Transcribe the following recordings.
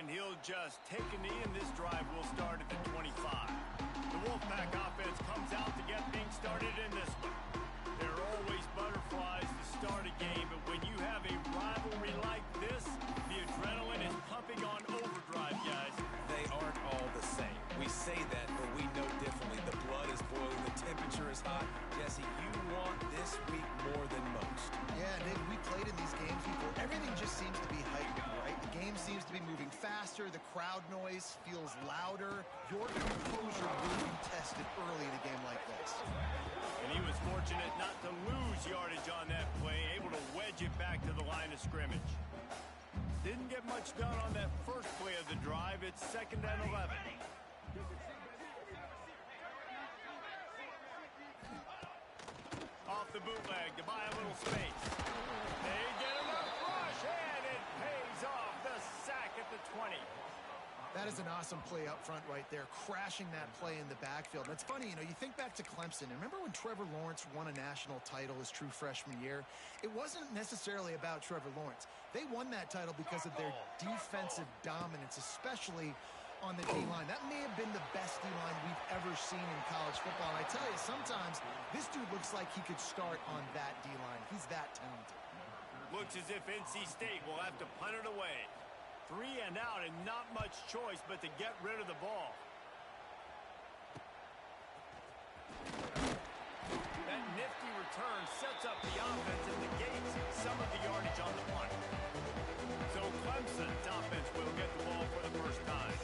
and he'll just take a knee, and this drive will start at the 25. The Wolfpack offense comes out to get things started in this one. There are always butterflies to start a game, but when you have a rivalry like this, the adrenaline is pumping on overdrive, guys. They aren't all the same. We say that, but we know differently. The blood is boiling, the temperature is hot. Jesse, you want this week more than most. Yeah, Dave, we played in these games before. Everything just seems to be heightened, right? The game seems to be moving faster. The crowd noise feels louder. Your composure will be tested early in a game like this. And he was fortunate not to lose yardage on that play, able to wedge it back to the line of scrimmage. Didn't get much done on that first play of the drive. It's 2nd and 11. Off the bootleg to buy a little space. They get enough rush, and it pays off. The sack at the 20. That is an awesome play up front right there, crashing that play in the backfield. That's funny, you know, you think back to Clemson. Remember when Trevor Lawrence won a national title his true freshman year? It wasn't necessarily about Trevor Lawrence. They won that title because of their defensive dominance, especially on the D-line. That may have been the best D-line we've ever seen in college football. And I tell you, sometimes this dude looks like he could start on that D-line. He's that talented. Looks as if NC State will have to punt it away. 3 and out, and not much choice but to get rid of the ball. That nifty return sets up the offense and negates some of the yardage on the punt. So Clemson's offense will get the ball for the first time.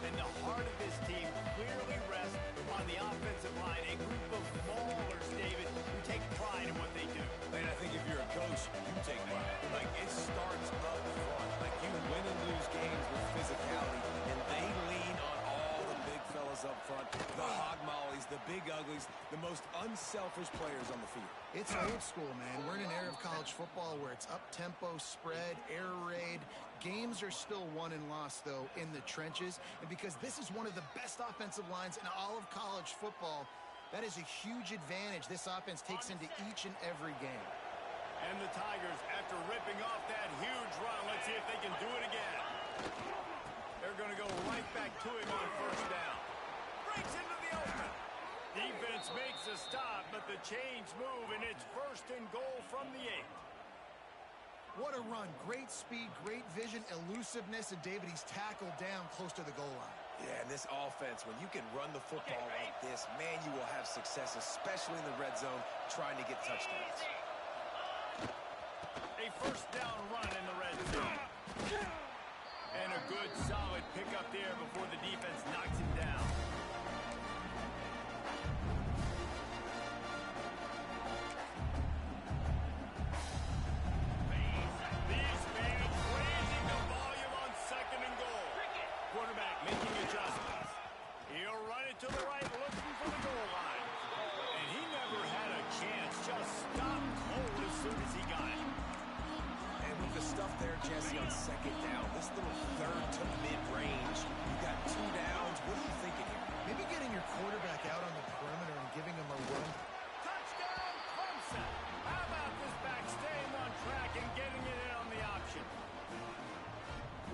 And the heart of this team clearly rests on the offensive line, a group of maulers, David, who take pride in what they do. And I think if you're a coach, you take pride. Like, it starts up front. Like, you win and lose games with physicality, and they lean on all the big fellas up front, the hog mollies, the big uglies, the most unselfish players on the field. It's old school, man. We're in an era of college football where it's up-tempo, spread, air raid. Games are still won and lost, though, in the trenches. And because this is one of the best offensive lines in all of college football, that is a huge advantage this offense takes into each and every game. And the Tigers, after ripping off that huge run, let's see if they can do it again. They're going to go right back to him on first down. Breaks into the open. Defense makes a stop, but the chains move, and it's 1st and goal from the 8. What a run. Great speed, great vision, elusiveness, and David, he's tackled down close to the goal line. Yeah, and this offense, when you can run the football like this, man, you will have success, especially in the red zone, trying to get touchdowns. A first down run in the red zone. And a good, solid pickup there before the defense knocks him down. These fans raising the volume on 2nd and goal. Quarterback making adjustments. He'll run it to the right, looking for the goal line. And he never had a chance. Just stopped cold as soon as he got it. And with the stuff there, Jesse, on 2nd down, this little 3rd to mid-range, you got 2 downs. What are you thinking here? Maybe getting your quarterback out on the perimeter and giving him a run. Touchdown, Clemson! How about this back staying on track and getting it in on the option?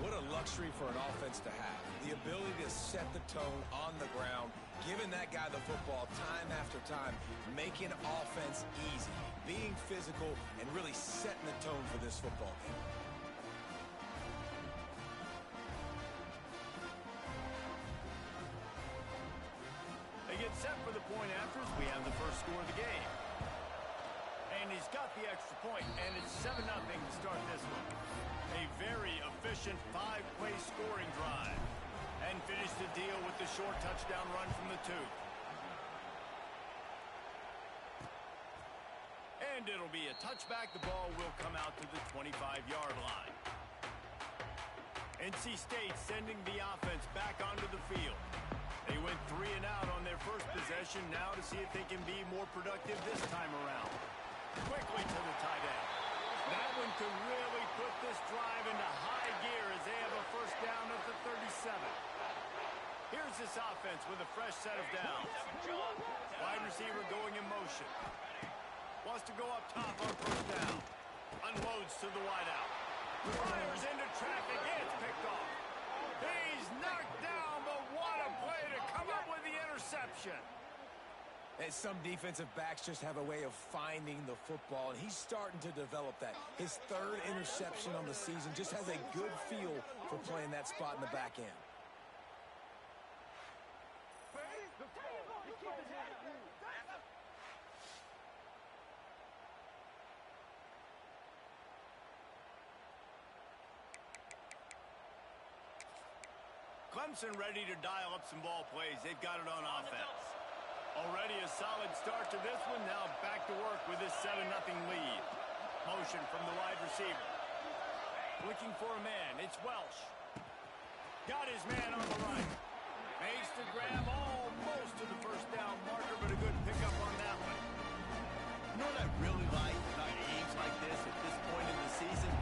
What a luxury for an offense to have. The ability to set the tone on the ground, giving that guy the football time after time, making offense easy, being physical, and really setting the tone for this football game. They get set for the point afters. We have the first score of the game. And he's got the extra point, and it's 7-0 to start this one. A very efficient 5-play scoring drive. And finish the deal with the short touchdown run from the 2. And it'll be a touchback. The ball will come out to the 25-yard line. NC State sending the offense back onto the field. They went 3 and out on their first possession. Now to see if they can be more productive this time around. Quickly to the tight end. That one could really put this drive into high gear as they have a first down at the 37. Here's this offense with a fresh set of downs. Wide receiver going in motion. Wants to go up top on first down. Unloads to the wideout. Fires into traffic. It's picked off. He's knocked down, but what a play to come up with the interception. And some defensive backs just have a way of finding the football, and he's starting to develop that. His third interception on the season, just has a good feel for playing that spot in the back end. Clemson ready to dial up some ball plays. They've got it on offense. Already a solid start to this one. Now back to work with this 7-0 lead. Motion from the wide receiver. Looking for a man. It's Welsh. Got his man on the right. Makes the grab almost to the first down marker, but a good pickup on that one. You know what I really like about games like this at this point in the season?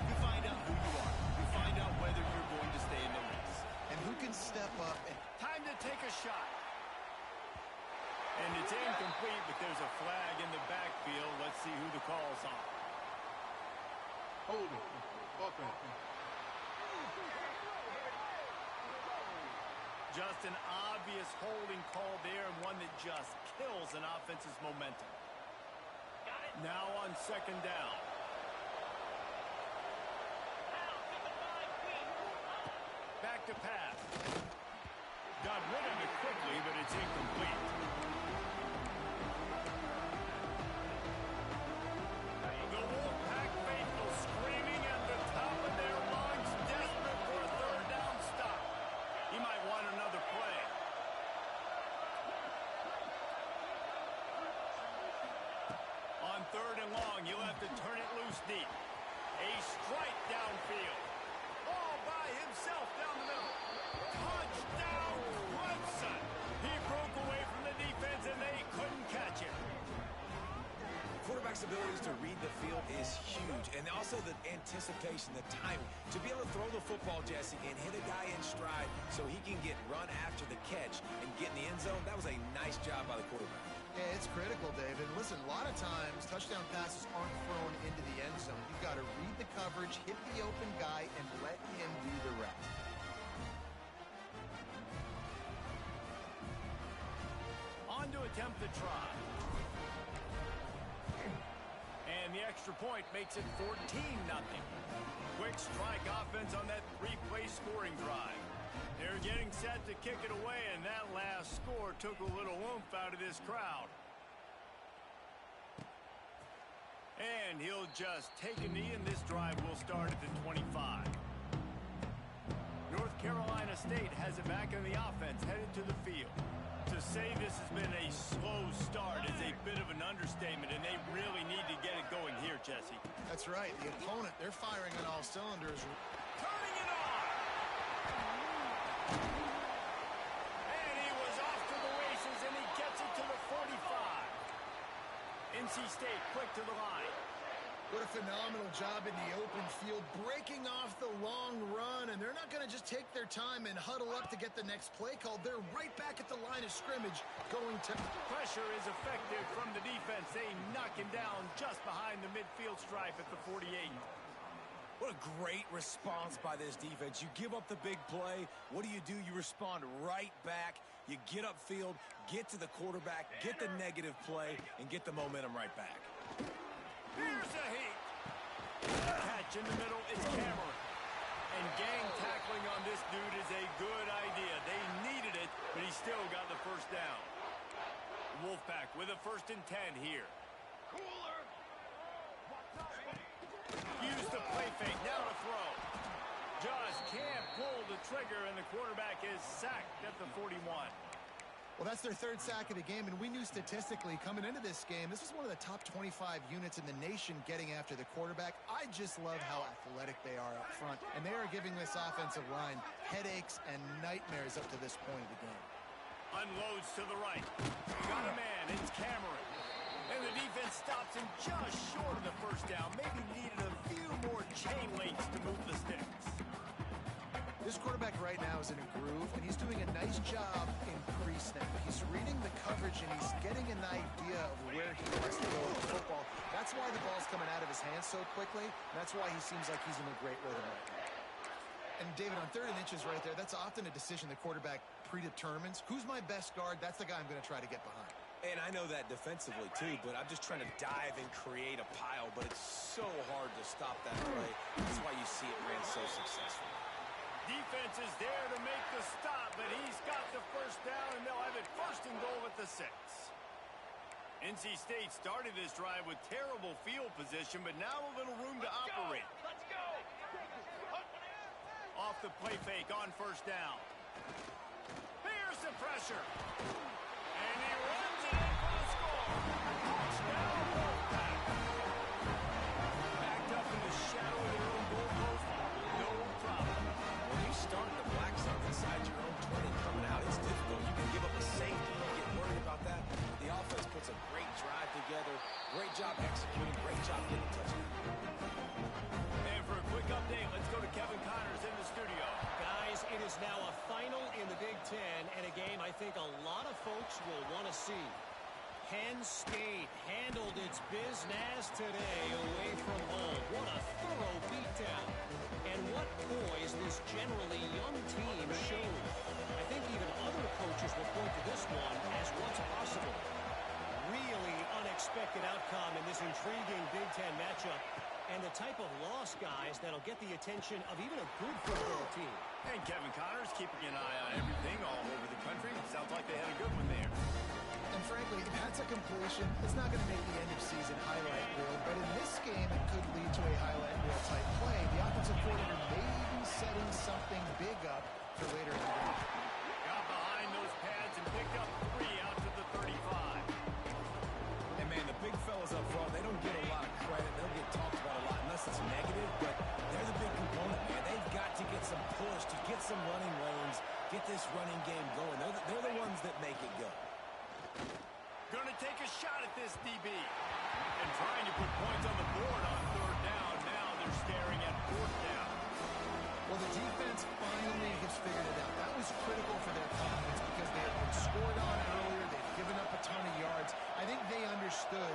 You find out who you are. You find out whether you're going to stay in the race. And who can step up and... Time to take a shot. And it's incomplete, but there's a flag in the backfield. Let's see who the call's on. Hold it. Okay. Just an obvious holding call there, and one that just kills an offense's momentum. Now on second down. Back to pass. Got rid of it quickly, but it's incomplete. The Wolfpack faithful screaming at the top of their lungs, desperate for a third down stop. He might want another play. On third and long, you'll have to turn it loose deep. A strike downfield. All by himself down the middle. Touchdown, Clemson. He broke away from the defense, and they couldn't catch him. Quarterback's abilities to read the field is huge, and also the anticipation, the timing. To be able to throw the football, Jesse, and hit a guy in stride so he can get run after the catch and get in the end zone, that was a nice job by the quarterback. Yeah, it's critical, David. Listen, a lot of times touchdown passes aren't thrown into the end zone. You've got to read the coverage, hit the open guy, and let him do the rest. On to attempt the try. And the extra point makes it 14-0. Quick strike offense on that three-play scoring drive. They're getting set to kick it away, and that last score took a little oomph out of this crowd. And he'll just take a knee, and this drive will start at the 25. North Carolina State has it back in the offense, headed to the field. To say this has been a slow start is a bit of an understatement, and they really need to get it going here, Jesse. That's right. The opponent, they're firing on all cylinders. Turning it on! And he was off to the races, and he gets it to the 45. NC State quick to the line. What a phenomenal job in the open field, breaking off the long run, and they're not going to just take their time and huddle up to get the next play called. They're right back at the line of scrimmage going to... Pressure is effective from the defense. They knock him down just behind the midfield stripe at the 48. What a great response by this defense. You give up the big play. What do? You respond right back. You get upfield, get to the quarterback, get the negative play, and get the momentum right back. Here's a heat. Catch in the middle. It's Cameron. And gang tackling on this dude is a good idea. They needed it, but he still got the first down. Wolfpack with a 1st and 10 here. Use the play fake. Now to throw. Just can't pull the trigger, and the quarterback is sacked at the 41. Well, that's their third sack of the game, and we knew statistically coming into this game, this was one of the top 25 units in the nation getting after the quarterback. I just love how athletic they are up front, and they are giving this offensive line headaches and nightmares up to this point of the game. Unloads to the right. Got a man. It's Cameron. And the defense stops him just short of the first down. Maybe needed a few more chain links to move the sticks. This quarterback right now is in a groove, and he's doing a nice job in pre-snap. He's reading the coverage, and he's getting an idea of where he wants to go with the football. That's why the ball's coming out of his hands so quickly. That's why he seems like he's in a great rhythm right now. And, David, on 3rd and inches right there, that's often a decision the quarterback predetermines. Who's my best guard? That's the guy I'm going to try to get behind. And I know that defensively, too, but I'm just trying to dive and create a pile, but it's so hard to stop that play. That's why you see it ran so successful. Defense is there to make the stop, but he's got the first down, and they'll have it 1st and goal at the 6. NC State started this drive with terrible field position, but now a little room to operate. Let's go! Off the play fake on 1st down. Here's the pressure. And he runs it in for the score. Touchdown, Wolfpack. Backed up in the shadow of their own goalpost, no problem. When you start the black zone inside your own 20 coming out, it's difficult. You can give up a safety. You get worried about that. The offense puts a great drive together. Great job executing. Great job getting a touchdown. And for a quick update, let's go to Kevin Connors in the studio. Guys, it is now a final in the Big Ten, and a game I think a lot of folks will want to see. Penn State handled its business today away from home. What a thorough beatdown. And what poise this generally young team showed. I think even other coaches will point to this one as what's possible. Really unexpected outcome in this intriguing Big Ten matchup. And the type of loss, guys, that'll get the attention of even a good football team. And Kevin Connors keeping an eye on everything all over the country. Sounds like they had a good one there. And frankly, if that's a completion, it's not going to make the end of season highlight reel. But in this game, it could lead to a highlight reel type play. The offensive coordinator may be setting something big up for later in the game. Got behind those pads and picked up 3 out to the 35. And, man, the big fellas up front, they don't get a lot of credit. They'll get talked about a lot unless it's negative, but they're the big component, man. They've got to get some push, to get some running lanes, get this running game going. They're the ones that make it go. Gonna take a shot at this DB. And trying to put points on the board on 3rd down. Now they're staring at 4th down. Well, the defense finally has figured it out. That was critical for their confidence because they had been scored on earlier. They've given up a ton of yards. I think they understood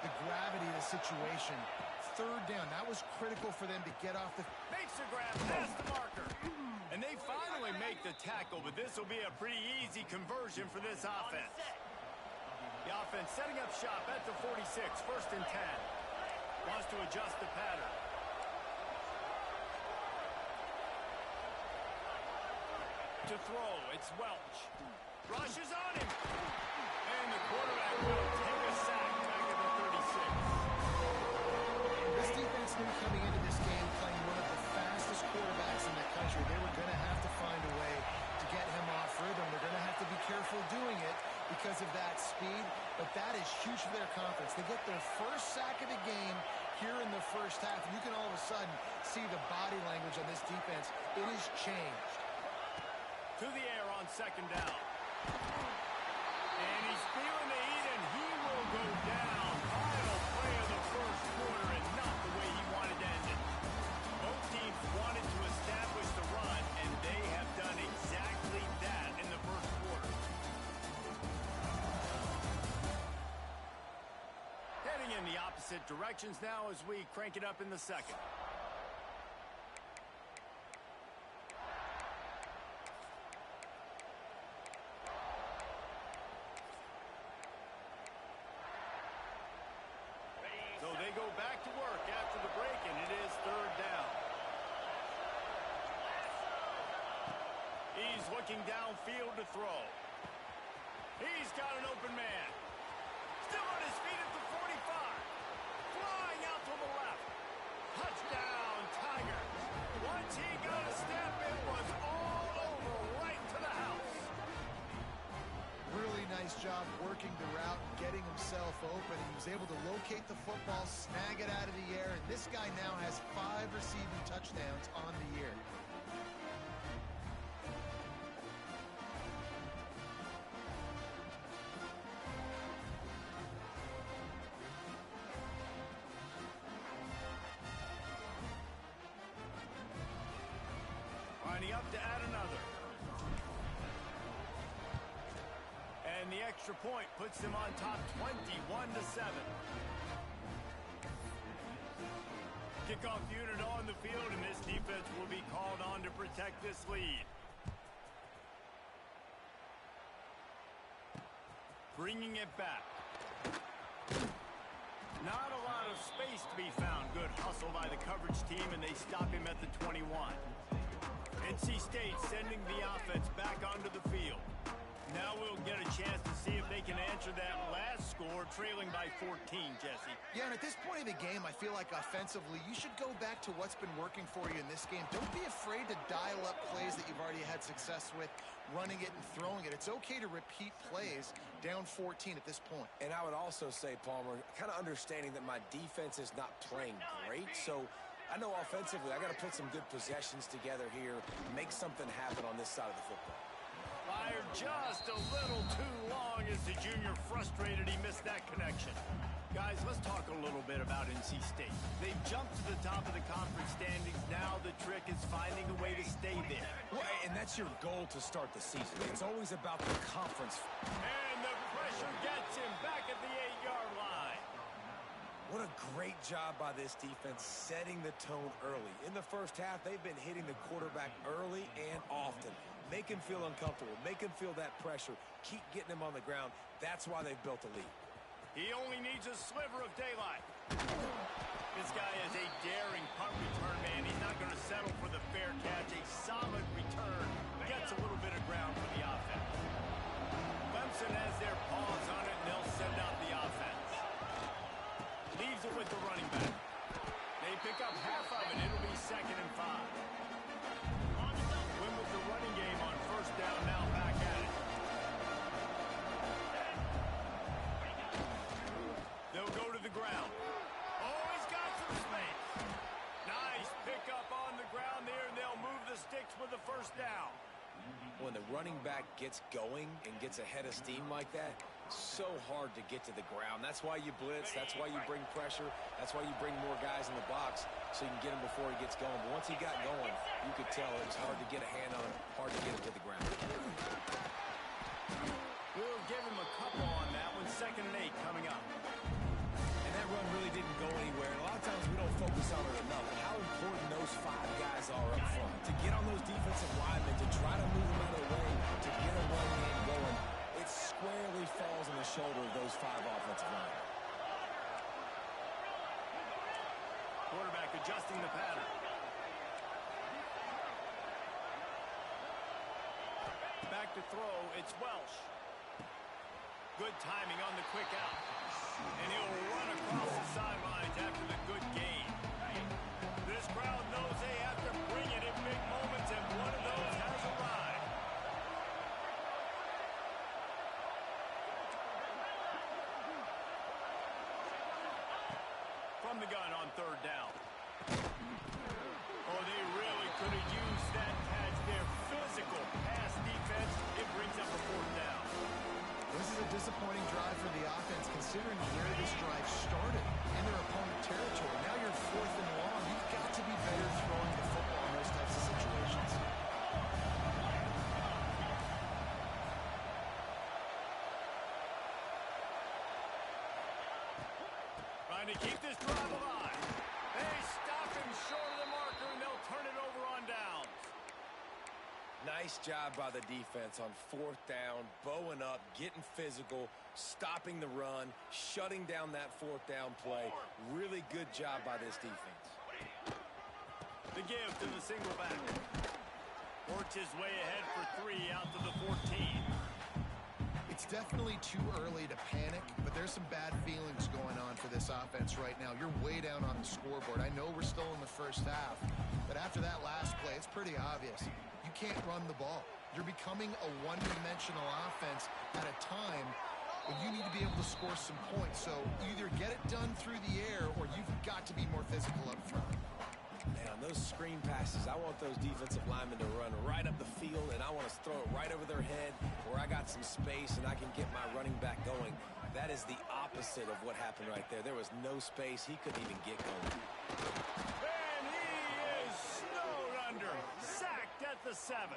the gravity of the situation. 3rd down, that was critical for them to get off the... Makes the grab, past the marker. And they finally make the tackle, but this will be a pretty easy conversion for this offense. The offense setting up shop at the 46, 1st and 10. Wants to adjust the pattern. To throw, it's Welch. Rushes on him. And the quarterback will take a sack back at the 36. This defense knew coming into this game playing one of the fastest quarterbacks in the country. They were going to have to find a way to get him off rhythm. They're going to have to be careful doing it because of that speed, but that is huge for their confidence. They get their first sack of the game here in the 1st half, and you can all of a sudden see the body language on this defense. It has changed. To the air on 2nd down. And he's feeling the heat, and he will go down. Final play of the 1st quarter, and not the way he wanted to end it. Both teams wanted to establish the run, and they have done exactly that in the 1st quarter. Heading in the opposite directions now as we crank it up in the 2nd. So they go back to work after the break, and it is 3rd down. He's looking downfield to throw. He's got an open man. Still on his feet at the 45. Flying out to the left. Touchdown, Tigers. Once he got a step, it was all over right to the house. Really nice job working the route, getting himself open. He was able to locate the football, snag it out of the air, and this guy now has 5 receiving touchdowns on the year. Winding up to add another. And the extra point puts them on top 21-7. Kickoff unit on the field, and this defense will be called on to protect this lead. Bringing it back. Not a lot of space to be found. Good hustle by the coverage team, and they stop him at the 21. NC State sending the offense back onto the field. Now we'll get a chance to see if they can answer that last score, trailing by 14, Jesse. Yeah, and at this point of the game, I feel like offensively, you should go back to what's been working for you in this game. Don't be afraid to dial up plays that you've already had success with, running it and throwing it. It's okay to repeat plays down 14 at this point. And I would also say, Palmer, kind of understanding that my defense is not playing great, so I know offensively I got to put some good possessions together here, make something happen on this side of the football. Fired just a little too long as the junior frustrated he missed that connection. Guys, let's talk a little bit about NC State. They've jumped to the top of the conference standings. Now the trick is finding a way to stay there. Well, and that's your goal to start the season. It's always about the conference. And the pressure gets him back at the 8-yard line. What a great job by this defense setting the tone early. In the first half, they've been hitting the quarterback early and often. Make him feel uncomfortable. Make him feel that pressure. Keep getting him on the ground. That's why they've built a lead. He only needs a sliver of daylight. This guy is a daring punt return man. He's not going to settle for the fair catch. A solid return. Gets a little bit of ground for the offense. Clemson has their paws on it, and they'll send out the offense. Leaves it with the running back. They pick up half of it. It'll be 2nd and 5. Win with the running game on first down, now back at it. They'll go to the ground. Oh, he's got some space. Nice pickup on the ground there, and they'll move the sticks with the first down. When the running back gets going and gets ahead of steam like that, so hard to get to the ground. That's why you blitz. That's why you bring pressure. That's why you bring more guys in the box so you can get him before he gets going. But once he got going, you could tell it was hard to get a hand on him, hard to get him to the ground. We'll give him a couple on that one. 2nd and 8 coming up. And that run really didn't go anywhere. And a lot of times we don't focus on it enough. And how important those 5 guys are up front. To get on those defensive linemen, to try to move them out of the way, to get a run game going. It squarely falls on the shoulder of those 5 offensive linemen. Quarterback adjusting the pattern. Back to throw, it's Welsh. Good timing on the quick out. And he'll run across the sidelines after the good gain. This crowd knows they have to bring it in big moments, and one of those has arrived. From the gun on 3rd down. Oh, they really could have used that catch there. Physical pass defense. It brings up a 4th down. This is a disappointing drive for the offense, considering where this drive started in their opponent territory. Now you're 4th and long. You've got to be better throwing the football in those types of situations. Trying to keep this drive alive. They stop him short of the marker, and they'll turn it over on downs. Nice job by the defense on 4th down, bowing up, getting physical, stopping the run, shutting down that 4th down play. Really good job by this defense. The give to the single back. Works his way ahead for 3 out to the 14. It's definitely too early to panic, but there's some bad feelings going on for this offense right now. You're way down on the scoreboard. I know we're still in the first half, but after that last play, it's pretty obvious. You can't run the ball. You're becoming a one-dimensional offense at a time when you need to be able to score some points. So either get it done through the air or you've got to be more physical up front. Man, on those screen passes, I want those defensive linemen to run right up the field, and I want to throw it right over their head where I got some space and I can get my running back going. That is the opposite of what happened right there. There was no space. He couldn't even get going. And he is snowed under. Sacked at the 7.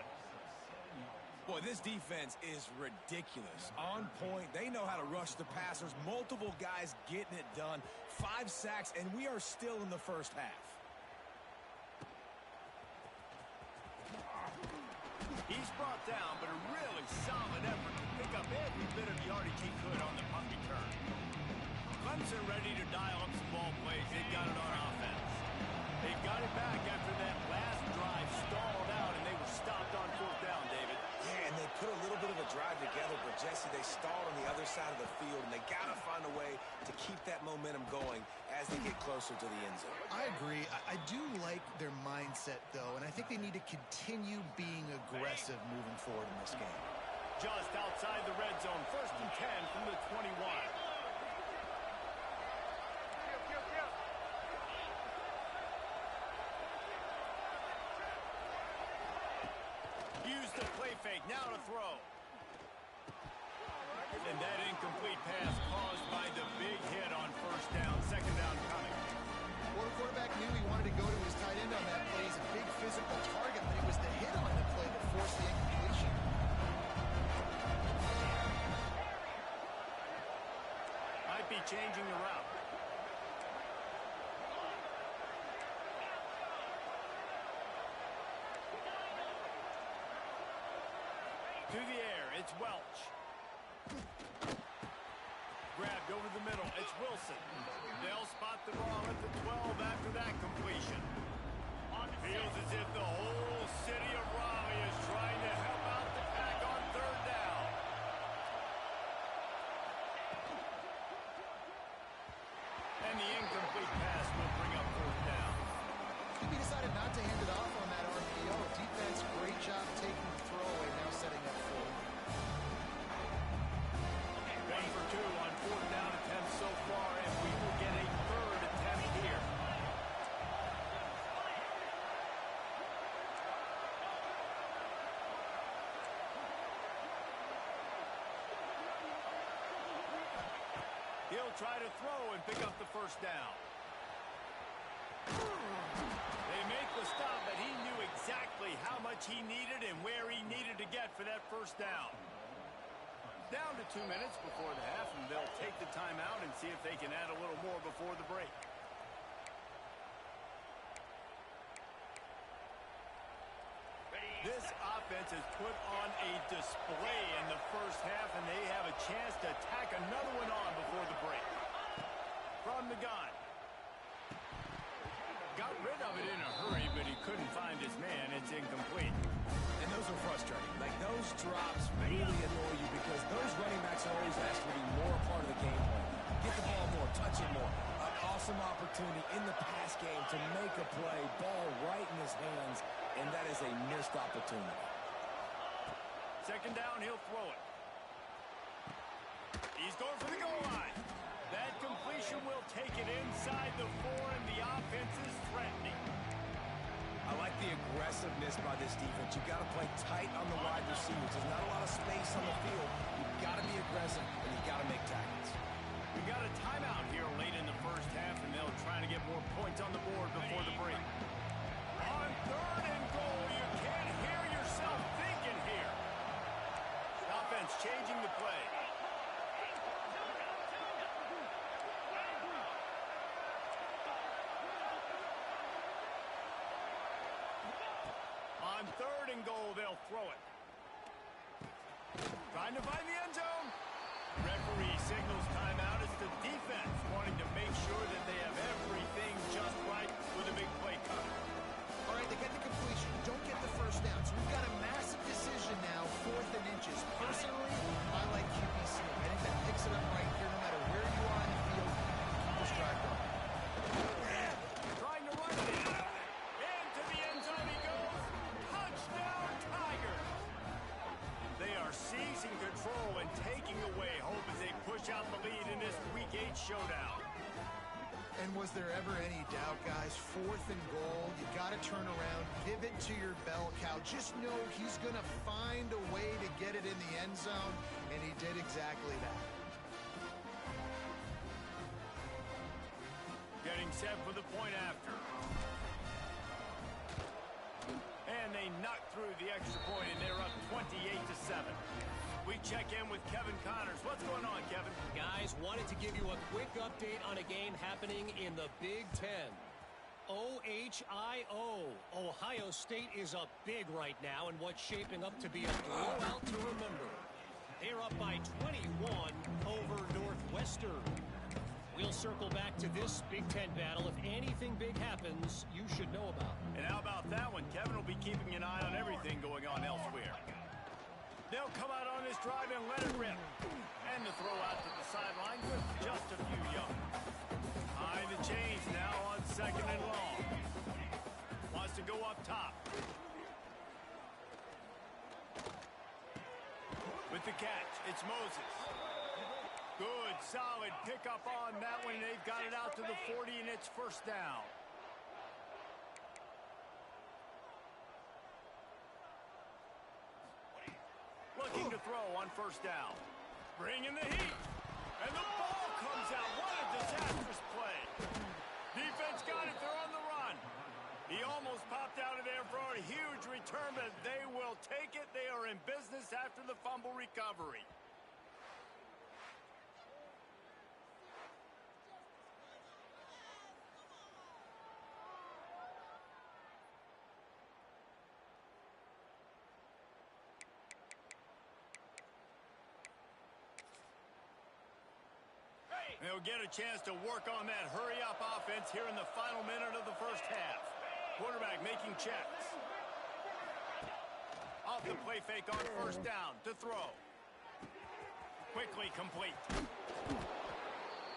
Boy, this defense is ridiculous. On point. They know how to rush the passers. Multiple guys getting it done. 5 sacks, and we are still in the first half. He's brought down, but a really solid effort to pick up every bit of yardage he could on the punt return. Clemson ready to dial up some ball plays. They've got it on offense. They got it back after that last drive stalled out, and they were stopped on fourth down, David. Yeah, and they put a little bit of a drive together, but Jesse, they stalled on the other side of the field, and they got to find a way to keep that momentum going as they get closer to the end zone. I agree. I do like their mindset, though, and I think they need to continue being aggressive moving forward in this game. Just outside the red zone, 1st and 10 from the 21. Use the play fake, now to throw. And that incomplete pass caused by the big hit on 1st down, 2nd down coming. Well, the quarterback knew he wanted to go to his tight end on that play. He's a big physical target, but it was the hit on the play that forced the incompletion. Might be changing the route. To the air, it's Welch. Grabbed over the middle, it's Wilson. They'll spot the ball at the 12 after that completion. Feels as if the whole city of Raleigh is trying to help out the pack on 3rd down. And the incomplete pass will bring up 4th down. He decided not to hand it off on that RPO. Defense, great job taking the throwaway, now setting up for him. 1 for 2 on 4th down attempts so far, and we will get a 3rd attempt here. He'll try to throw and pick up the 1st down. They make the stop, but he knew exactly how much he needed and where he needed to get for that 1st down. Down to 2 minutes before the half, and they'll take the timeout and see if they can add a little more before the break. This offense has put on a display in the 1st half, and they have a chance to tack another one on before the break. From the gun. Got rid of it in a hurry, but he couldn't find his man. It's incomplete. And those are frustrating. Like, those drops really annoy you because those running backs are always asked to be more a part of the game plan. Get the ball more, touch it more. An awesome opportunity in the pass game to make a play, ball right in his hands, and that is a missed opportunity. 2nd down, he'll throw it. He's going for the goal line. That completion will take it inside the 4, and the offense is threatening. I like the aggressiveness by this defense. You've got to play tight on the wide receivers. There's not a lot of space on the field. You've got to be aggressive, and you've got to make tackles. We got a timeout here late in the 1st half, and they'll try to get more points on the board before the break. On 3rd and goal, you can't hear yourself thinking here. Offense changing the play. On 3rd and goal, they'll throw it. Trying to find the end zone. Referee signals timeout. It's the defense wanting to make sure that they have everything just right with a big play coming. All right, they get the completion. Don't get the 1st down. So we've got a massive decision now, 4th and inches. Personally, I like QB sneak. I think that picks it up right here no matter where you are in the field. Keep this drive going. Trying to run it in. Into the end zone he goes. Touchdown, Tigers. They are seizing control and taking away hope as they push out the lead in this Week 8 showdown. And was there ever any doubt, guys? 4th and goal. You got to turn around. Give it to your bell cow. Just know he's going to find a way to get it in the end zone, and he did exactly that. Getting set for the point after. And they knocked through the extra point, and they're up 28-7. We check in with Kevin Connors. What's going on, Kevin? Guys, wanted to give you a quick update on a game happening in the Big Ten. O-H-I-O. Ohio State is up big right now in what's shaping up to be a blowout to remember. They're up by 21 over Northwestern. We'll circle back to this Big Ten battle. If anything big happens, you should know about. And how about that one? Kevin will be keeping an eye on everything going on elsewhere. They'll come out on this drive and let it rip. And the throw out to the sideline with just a few yards. Behind the chains now on 2nd and long. Wants to go up top. With the catch, it's Moses. Good, solid pickup on that one. They've got it out to the 40, and it's first down. Looking to throw on first down. Bringing the heat. And the ball comes out. What a disastrous play. Defense got it. They're on the run. He almost popped out of there for a huge return, but they will take it. They are in business after the fumble recovery. They'll get a chance to work on that hurry-up offense here in the final minute of the first half. Quarterback making checks. Off the play fake on first down to throw. Quickly complete.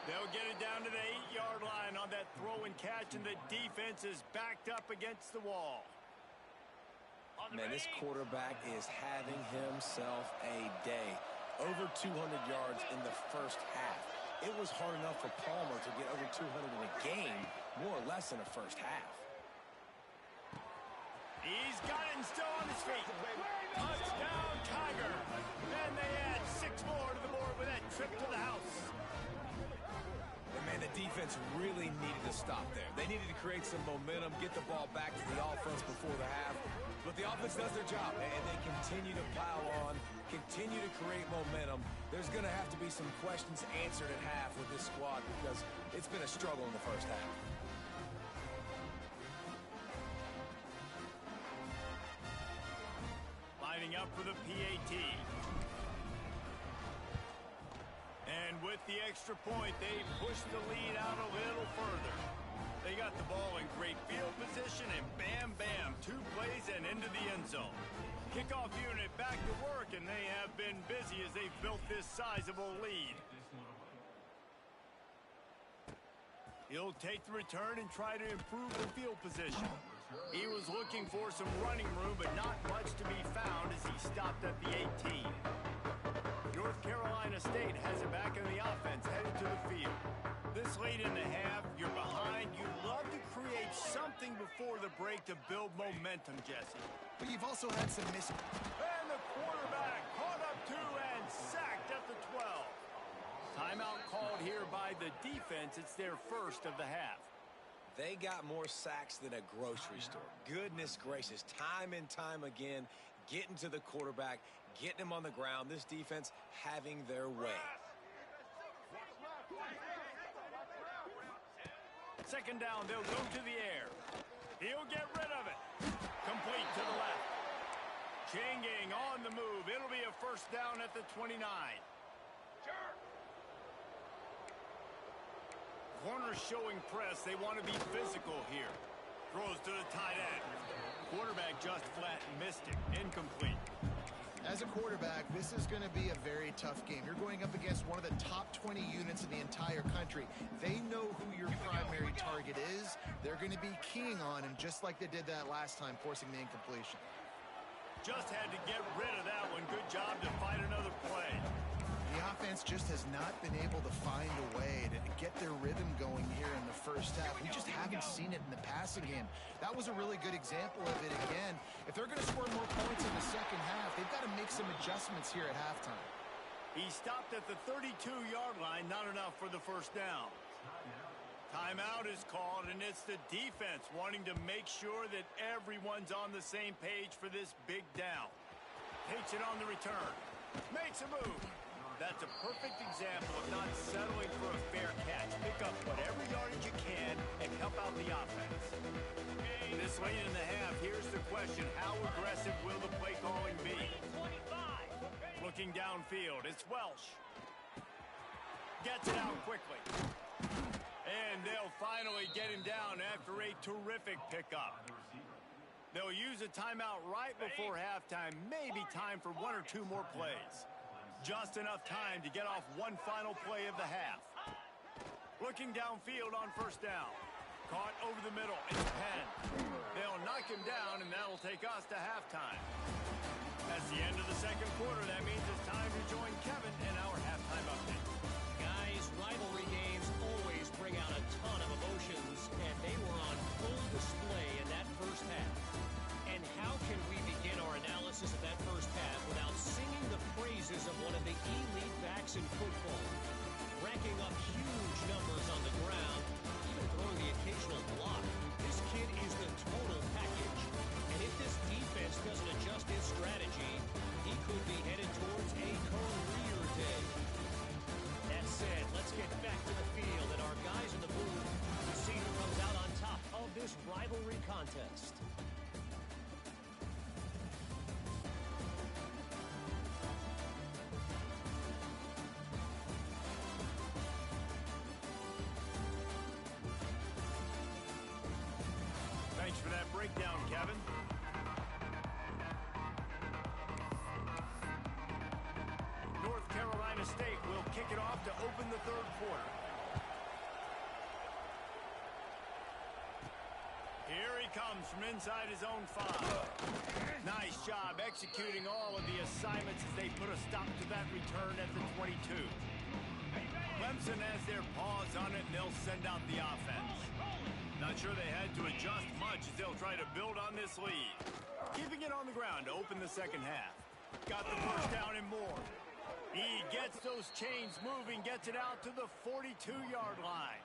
They'll get it down to the 8-yard line on that throw and catch, and the defense is backed up against the wall. Man, this quarterback is having himself a day. Over 200 yards in the first half. It was hard enough for Palmer to get over 200 in a game, more or less in the first half. He's got it and still on his feet. Touchdown, Tiger. And they add 6 more to the board with that trip to the house. And man, the defense really needed to stop there. They needed to create some momentum, get the ball back to the offense before the half. But the offense does their job, and they continue to pile on, continue to create momentum. There's going to have to be some questions answered at half with this squad because it's been a struggle in the first half. Lining up for the PAT. And with the extra point, they push the lead out a little further. They got the ball in great field position, and bam, bam, 2 plays and into the end zone. Kickoff unit back to work, and they have been busy as they've built this sizable lead. He'll take the return and try to improve the field position. He was looking for some running room, but not much to be found as he stopped at the 18. North Carolina State has it back in the offense, headed to the field. This late in the half, you're behind. You'd love to create something before the break to build momentum, Jesse. But you've also had some miss. And the quarterback caught up 2 and sacked at the 12. Timeout called here by the defense. It's their first of the half. They got more sacks than a grocery store. Goodness gracious, time and time again, getting to the quarterback, getting him on the ground. This defense having their way. Second down, they'll go to the air. He'll get rid of it. Complete to the left. Chain gang on the move. It'll be a first down at the 29. Corners showing press. They want to be physical here. Throws to the tight end. Quarterback just flat missed it. Incomplete. As a quarterback, this is going to be a very tough game. You're going up against one of the top 20 units in the entire country. They know who your primary target is. They're going to be keying on him, just like they did that last time, forcing the incompletion. Just had to get rid of that one. Good job to fight another play. The offense just has not been able to find a way to get their rhythm going here in the first half. We just haven't seen it in the passing game. That was a really good example of it again. If they're going to score more points in the second half, they've got to make some adjustments here at halftime. He stopped at the 32-yard line. Not enough for the first down. Timeout is called, and it's the defense wanting to make sure that everyone's on the same page for this big down. Takes it on the return. Makes a move. That's a perfect example of not settling for a fair catch. Pick up whatever yardage you can and help out the offense. This late in the half, here's the question. How aggressive will the play calling be? Looking downfield, it's Welsh. Gets it out quickly. And they'll finally get him down after a terrific pickup. They'll use a timeout right before halftime. Maybe time for one or two more plays. Just enough time to get off one final play of the half. Looking downfield on first down. Caught over the middle. It's Penn. They'll knock him down, and that'll take us to halftime. That's the end of the second quarter. That means it's time to join Kevin in our halftime update. Guys, rivalry games always bring out a ton of emotions, and they were on full display in that first half. And how can we begin our analysis of that first half without singing the praises of one of the elite backs in football? Racking up huge numbers on the ground, even throwing the occasional block. This kid is the total package. And if this defense doesn't adjust his strategy, he could be headed towards a career day. That said, let's get back to the field and our guys in the booth to see who comes out on top of this rivalry contest. Thanks for that breakdown, Kevin. North Carolina State will kick it off to open the third quarter. Here he comes from inside his own 5. Nice job executing all of the assignments as they put a stop to that return at the 22. Clemson has their paws on it, and they'll send out the offense. Not sure they had to adjust much as they'll try to build on this lead. Keeping it on the ground to open the second half. Got the first down and more. He gets those chains moving, gets it out to the 42-yard line.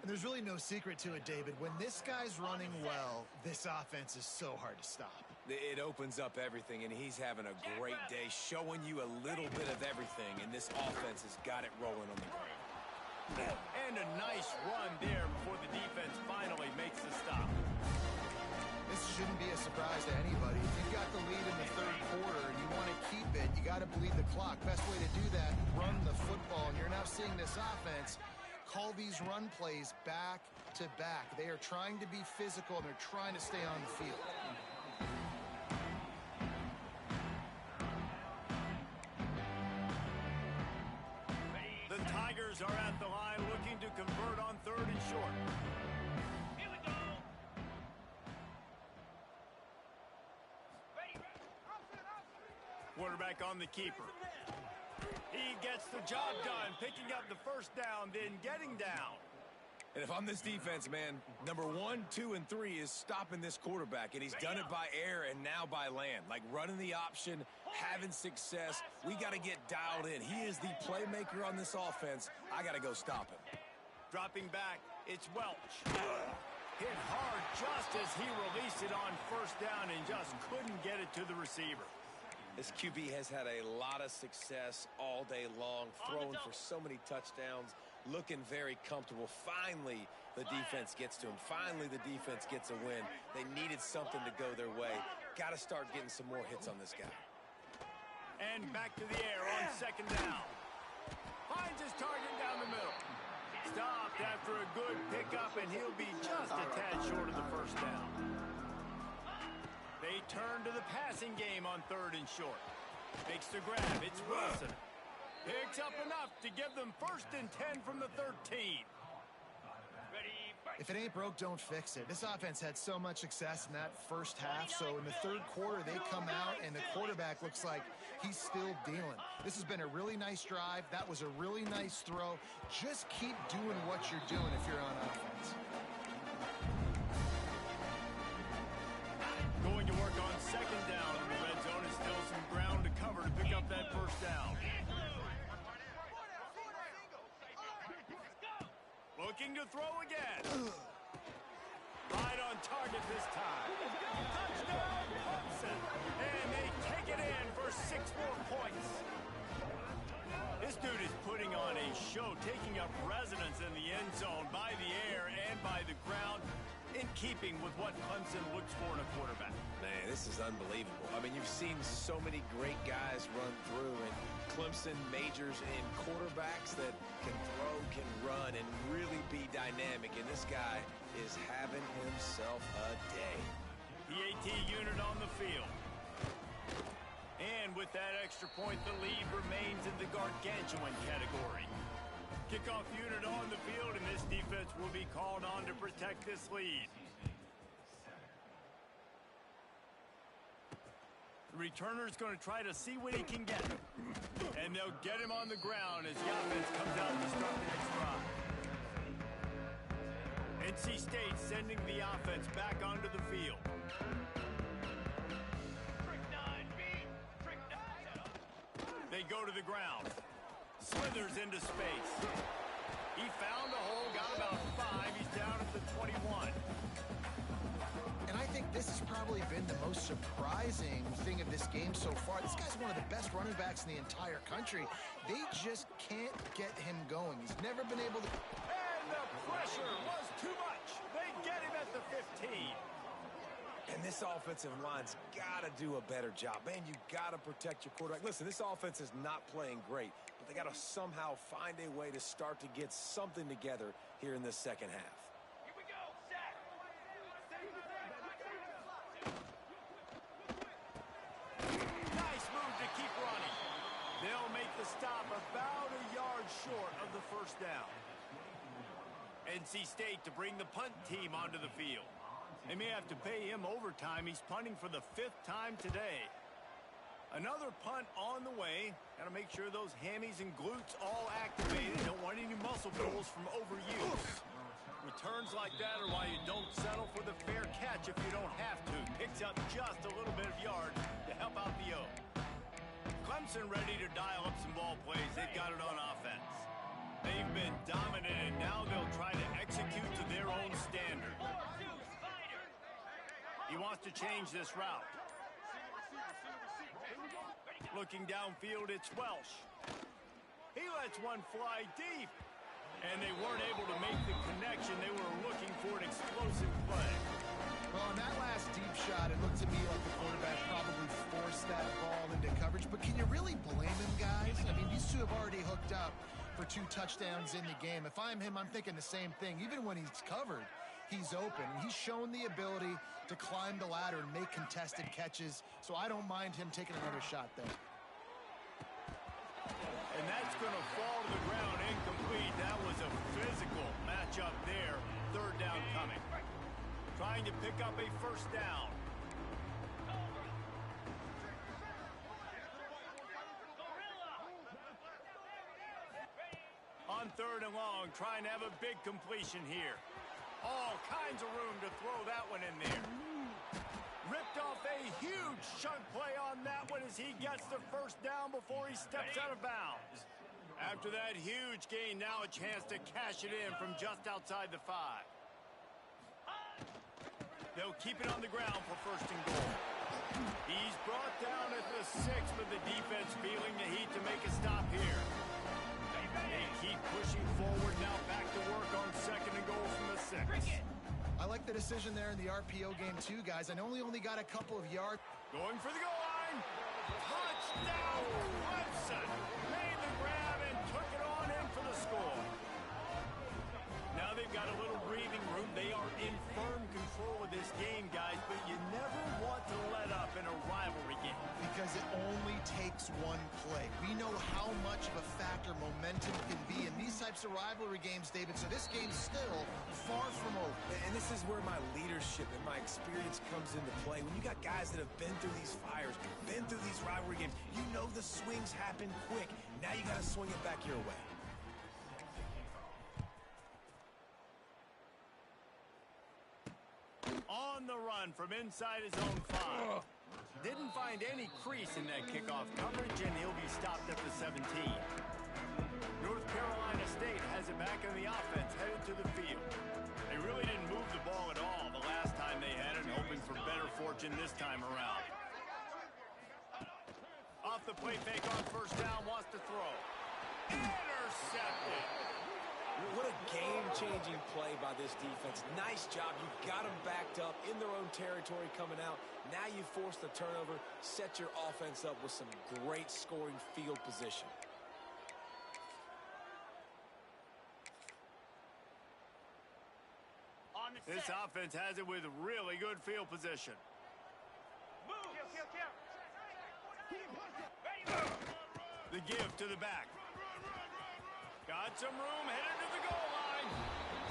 And there's really no secret to it, David. When this guy's running well, this offense is so hard to stop. It opens up everything, and he's having a great day, showing you a little bit of everything, and this offense has got it rolling on the ground. And a nice run there before the defense finally makes the stop. This shouldn't be a surprise to anybody. If you've got the lead in the third quarter and you want to keep it, you got to bleed the clock. Best way to do that, run the football. And you're now seeing this offense call these run plays back to back. They are trying to be physical, and they're trying to stay on the field. The Tigers are at the line looking to convert on third and short. Here we go. Quarterback on the keeper. He gets the job done, picking up the first down, then getting down. And if I'm this defense, man, number 1, 2, and 3 is stopping this quarterback, and he's done it by air and now by land. Like running the option, having success. We got to get dialed in. He is the playmaker on this offense. I got to go stop him. Dropping back, it's Welch. Hit hard just as he released it on first down and just couldn't get it to the receiver. This QB has had a lot of success all day long, throwing for so many touchdowns, looking very comfortable. Finally, the defense gets to him. Finally, the defense gets a win. They needed something to go their way. Got to start getting some more hits on this guy. And back to the air on second down. Finds his target down the middle. Stopped after a good pickup, and he'll be just a tad short of the first down. They turn to the passing game on third and short. Makes the grab. It's Wilson. Picks up enough to give them first and 10 from the 13. If it ain't broke, don't fix it. This offense had so much success in that first half, so in the third quarter, they come out, and the quarterback looks like he's still dealing. This has been a really nice drive. That was a really nice throw. Just keep doing what you're doing if you're on offense. Going to work on second down in the red zone, and still some ground to cover to pick up that first down. Looking to throw again. Right on target this time. Touchdown, Clemson. And they take it in for 6 more points. show, taking up residence in the end zone by the air and by the ground, in keeping with what Clemson looks for in a quarterback. Man, this is unbelievable. I mean, you've seen so many great guys run through, and Clemson majors in quarterbacks that can throw, can run, and really be dynamic. And this guy is having himself a day. The AT unit on the field. And with that extra point, the lead remains in the gargantuan category. Kickoff unit on the field, and this defense will be called on to protect this lead. The returner's going to try to see what he can get. And they'll get him on the ground as the offense comes out to start the next drive. NC State sending the offense back onto the field. They go to the ground. Slithers into space. He found a hole, got about 5. He's down at the 21. And I think this has probably been the most surprising thing of this game so far. This guy's one of the best running backs in the entire country. They just can't get him going. He's never been able to... And the pressure was too much. They get him at the 15. And this offensive line's got to do a better job. Man, you got to protect your quarterback. Listen, this offense is not playing great, but they got to somehow find a way to start to get something together here in the second half. Here we go, set. Nice move to keep running. They'll make the stop about a yard short of the first down. NC State to bring the punt team onto the field. They may have to pay him overtime. He's punting for the 5th time today. Another punt on the way. Got to make sure those hammies and glutes all activated. Don't want any muscle pulls from overuse. Returns like that are why you don't settle for the fair catch if you don't have to. Picks up just a little bit of yard to help out the O. Clemson ready to dial up some ball plays. They've got it on offense. They've been dominant, and now they'll try to execute to their own standard. He wants to change this route. Looking downfield, it's Welsh. He lets one fly deep. And they weren't able to make the connection. They were looking for an explosive play. Well, on that last deep shot, it looked to me like the quarterback probably forced that ball into coverage. But can you really blame him, guys? I mean, these two have already hooked up for 2 touchdowns in the game. If I'm him, I'm thinking the same thing. Even when he's covered, he's open. He's shown the ability to climb the ladder and make contested catches, so I don't mind him taking another shot there. And that's going to fall to the ground incomplete. That was a physical matchup there. 3rd down coming. Trying to pick up a 1st down. On 3rd and long, trying to have a big completion here. All kinds of room to throw that one in there. Ripped off a huge chunk play on that one as he gets the 1st down before he steps out of bounds. After that huge gain, now a chance to cash it in from just outside the 5. They'll keep it on the ground for 1st and goal. He's brought down at the 6, but the defense feeling the heat to make a stop here. They keep pushing forward, now back to work on 2nd and goal from the 6. I like the decision there in the RPO game too, guys. I know he only got a couple of yards. Going for the goal line. Touchdown, Clemson. Made the grab and took it on in for the score. Now they've got a little breathing room. They are in firm control of this game, guys, but you never want to let up in a rivalry game. Because it only takes one play. We know how much of a factor momentum can be in these types of rivalry games, David, so this game's still far from over. And this is where my leadership and my experience comes into play. When you got guys that have been through these fires, been through these rivalry games, you know the swings happen quick. Now you got to swing it back your way. On the run from inside his own 5. Didn't find any crease in that kickoff coverage, and he'll be stopped at the 17. North Carolina State has it back on the offense, headed to the field. They really didn't move the ball at all the last time they had it, hoping for better fortune this time around. Off the play fake on 1st down, wants to throw. Intercepted. What a game-changing play by this defense. Nice job. You got them backed up in their own territory coming out. Now you force the turnover, set your offense up with some great scoring field position. On the This set. offense has it with really good field position. Move. The give to the back. Got some room, headed to the goal line.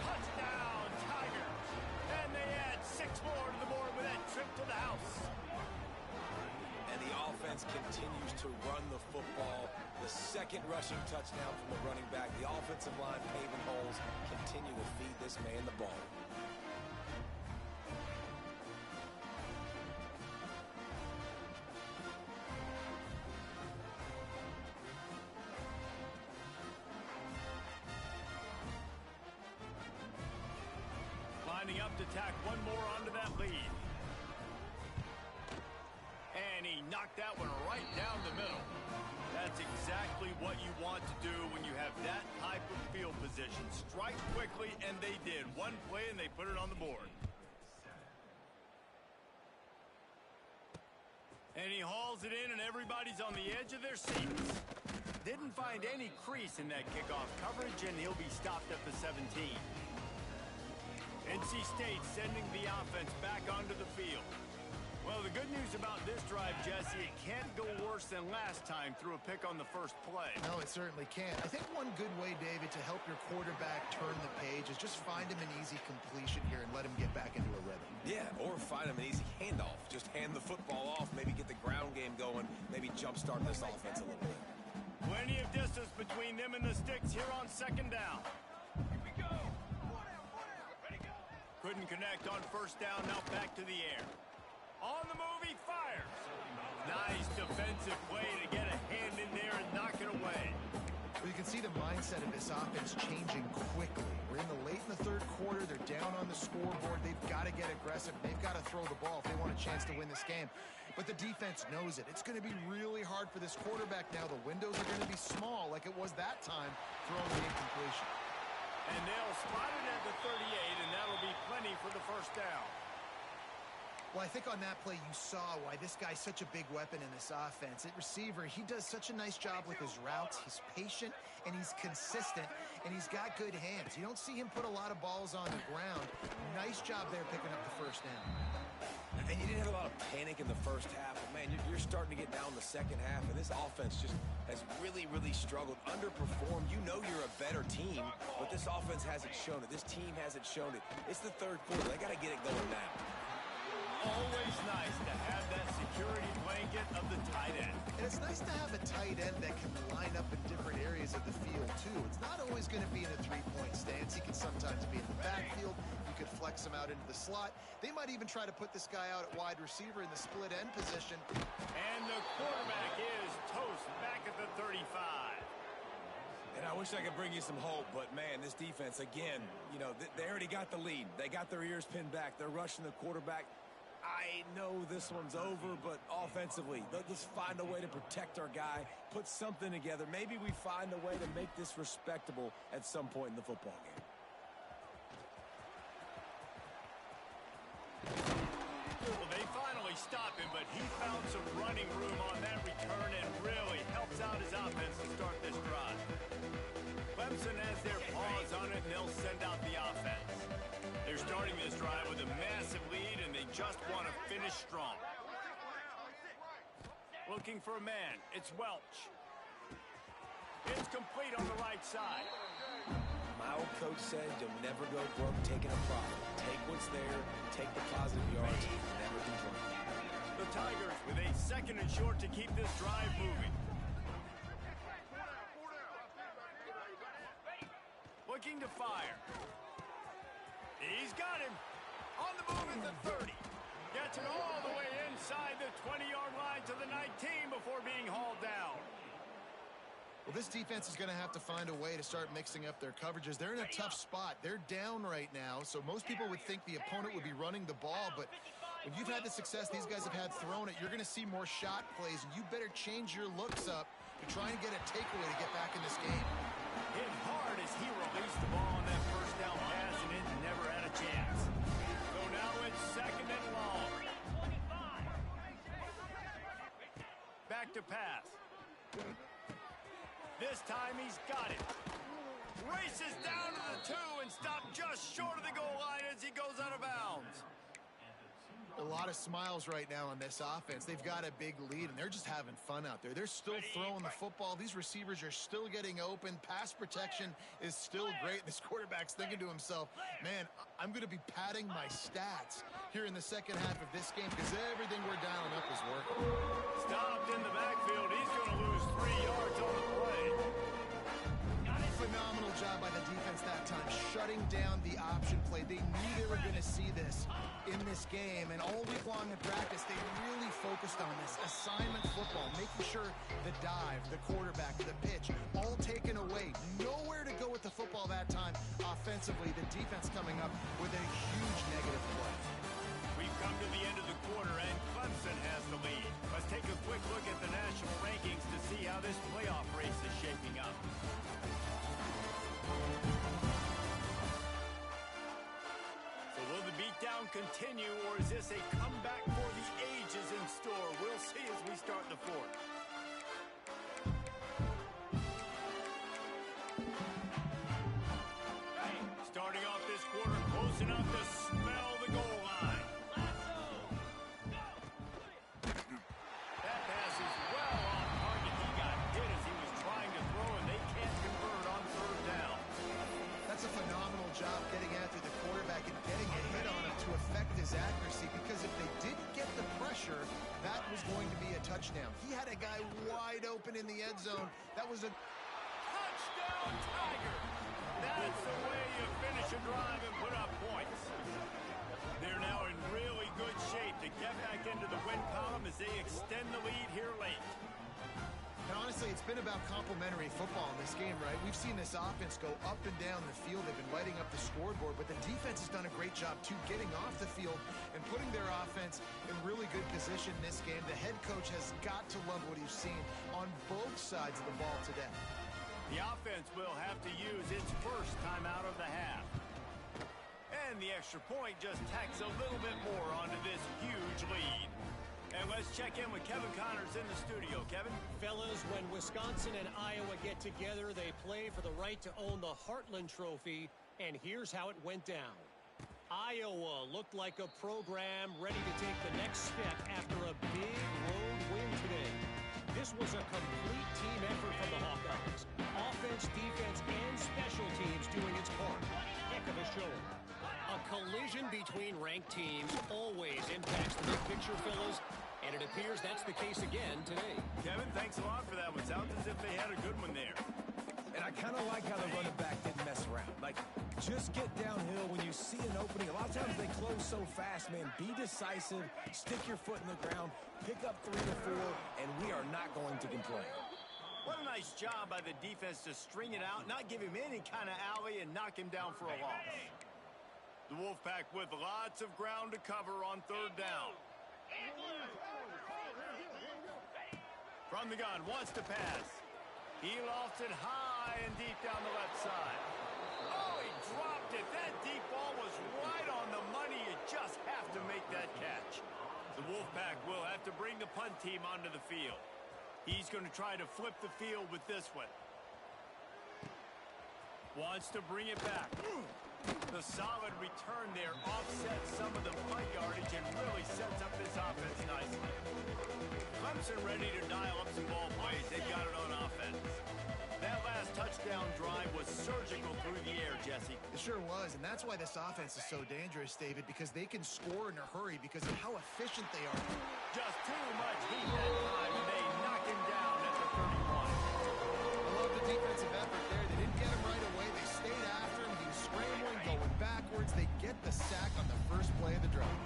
Touchdown, Tigers. And they add 6 more to the board with that trip to the house. And the offense continues to run the football. The second rushing touchdown from the running back. The offensive line paving holes. Continue to feed this man the ball. Lining up to tack one more onto that lead. And he knocked that one right down the middle. That's exactly what you want to do when you have that type of field position. Strike quickly, and they did. One play, and they put it on the board. And he hauls it in, and everybody's on the edge of their seats. Didn't find any crease in that kickoff coverage, and he'll be stopped at the 17. NC State sending the offense back onto the field. Well, the good news about this drive, Jesse, it can't go worse than last time through a pick on the first play. No, it certainly can't. I think one good way, David, to help your quarterback turn the page is just find him an easy completion here and let him get back into a rhythm. Yeah, or find him an easy handoff. Just hand the football off, maybe get the ground game going, maybe jumpstart this offense a little bit. Plenty of distance between them and the sticks here on second down. Here we go. Ready, go. Couldn't connect on first down, now back to the air. On the move, he fires. Nice defensive play to get a hand in there and knock it away. Well, you can see the mindset of this offense changing quickly. We're in the late in the third quarter. They're down on the scoreboard. They've got to get aggressive. They've got to throw the ball if they want a chance to win this game. But the defense knows it. It's going to be really hard for this quarterback now. The windows are going to be small like it was that time throwing the incompletion. And they'll spot it at the 38, and that'll be plenty for the first down. Well, I think on that play you saw why this guy's such a big weapon in this offense. At receiver, he does such a nice job with his routes. He's patient, and he's consistent, and he's got good hands. You don't see him put a lot of balls on the ground. Nice job there picking up the first down. And you didn't have a lot of panic in the first half. But man, you're starting to get down the second half, and this offense just has really, really struggled, underperformed. You know you're a better team, but this offense hasn't shown it. This team hasn't shown it. It's the third quarter. They got to get it going now. Always nice to have that security blanket of the tight end. And it's nice to have a tight end that can line up in different areas of the field, too. It's not always going to be in a three-point stance. He can sometimes be in the backfield. You could flex him out into the slot. They might even try to put this guy out at wide receiver in the split end position. And the quarterback is toast back at the 35. And I wish I could bring you some hope, but, man, this defense, again, you know, they already got the lead. They got their ears pinned back. They're rushing the quarterback. I know this one's over, but offensively, they'll just find a way to protect our guy, put something together. Maybe we find a way to make this respectable at some point in the football game. Well, they finally stop him, but he found some running room on that return and really helps out his offense to start this drive. Clemson has their paws on it, and they'll send out the offense. They're starting this drive with a massive lead, and they just want to finish strong. Looking for a man. It's Welch. It's complete on the right side. My old coach said you'll never go broke taking a profit. Take what's there, take the positive yards, and never complain. The Tigers with a second and short to keep this drive moving. Looking to fire. He's got him. On the move at the 30. Gets it all the way inside the 20-yard line to the 19 before being hauled down. Well, this defense is going to have to find a way to start mixing up their coverages. They're in a tough spot. They're down right now, so most people would think the opponent would be running the ball, but When you've had the success these guys have had throwing it, you're going to see more shot plays, and you better change your looks up to try and get a takeaway to get back in this game. Hit hard as he released the ball on that first down pass, and it never had a chance. So now it's second and long. Back to pass. This time he's got it. Races down to the 2 and stopped just short of the goal line as he goes out of bounds. A lot of smiles right now on this offense. They've got a big lead, and they're just having fun out there. They're still throwing the football. These receivers are still getting open. Pass protection is still great. This quarterback's thinking to himself, man, I'm going to be padding my stats here in the second half of this game because everything we're dialing up is working. Stopped in the backfield. He's going to lose 3 yards on the play. Phenomenal job by the defense that time, shutting down the option play. They knew they were going to see this in this game, and all week long in practice, they really focused on this assignment football, making sure the dive, the quarterback, the pitch, all taken away. Nowhere to go with the football that time. Offensively, the defense coming up with a huge negative play. We've come to the end of the quarter, and Clemson has the lead. Let's take a quick look at the national rankings to see how this playoff race is shaping up. So will the beatdown continue, or is this a comeback for the ages in store? We'll see as we start the fourth. Starting off this quarter, close enough to smell the goal line. That pass is well off target. He got hit as he was trying to throw, and they can't convert on third down. That's a phenomenal job getting after the quarterback and getting a hit on him to affect his accuracy, because if they didn't get the pressure, that was going to be a touchdown. He had a guy wide open in the end zone. That was a Touchdown, Tiger! That's the way you finish a drive and put up points. They're now in really good shape to get back into the win column as they extend the lead here late. And honestly, it's been about complementary football in this game, right? We've seen this offense go up and down the field. They've been lighting up the scoreboard, but the defense has done a great job, too, getting off the field and putting their offense in really good position in this game. The head coach has got to love what he's seen on both sides of the ball today. The offense will have to use its first time out of the half. And the extra point just tacks a little bit more onto this huge lead. And let's check in with Kevin Connors in the studio. Kevin? Fellas, when Wisconsin and Iowa get together, they play for the right to own the Heartland Trophy, and here's how it went down. Iowa looked like a program ready to take the next step after a big road win today. This was a complete team effort from the Hawkeyes. Offense, defense, and special teams doing its part. Heck of a show. A collision between ranked teams always impacts the big picture, fellas, and it appears that's the case again today. Kevin, thanks a lot for that one. Sounds as if they had a good one there. And I kind of like how the running back didn't mess around. Like, just get downhill when you see an opening. A lot of times they close so fast, man. Be decisive, stick your foot in the ground, pick up 3 or 4, and we are not going to complain. What a nice job by the defense to string it out, not give him any kind of alley, and knock him down for a loss. The Wolfpack with lots of ground to cover on third down. From the gun, wants to pass. He lofts it high and deep down the left side. Oh, he dropped it. That deep ball was right on the money. You just have to make that catch. The Wolfpack will have to bring the punt team onto the field. He's going to try to flip the field with this one. Wants to bring it back. The solid return there offsets some of the punt yardage and really sets up this offense nicely. Clemson ready to dial up some ball plays. They've got it on offense. That last touchdown drive was surgical through the air, Jesse. It sure was, and that's why this offense is so dangerous, David, because they can score in a hurry because of how efficient they are. Just too much heat that time, and they knock him down at the 31. I love the defensive effort there. They didn't get him right away. They stayed after him. He was scrambling, going backwards. They get the sack on the first play of the drive.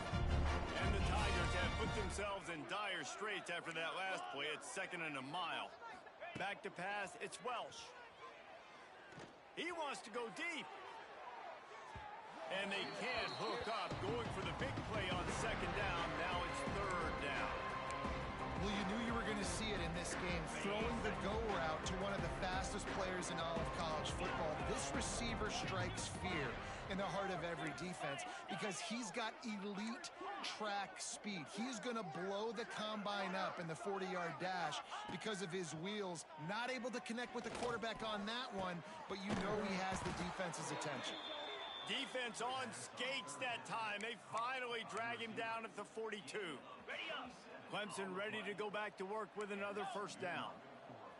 And the Tigers have put themselves in dire straits after that last play. It's 2nd and a mile. Back to pass, it's Welsh. He wants to go deep. And they can't hook up. Going for the big play on second down. Now it's third down. Well, you knew you were going to see it in this game. Throwing the go route to one of the fastest players in all of college football. This receiver strikes fear in the heart of every defense because he's got elite track speed. He's going to blow the combine up in the 40-yard dash because of his wheels. Not able to connect with the quarterback on that one, but you know he has the defense's attention. Defense on skates that time. They finally drag him down at the 42. Ready up. Clemson ready to go back to work with another first down.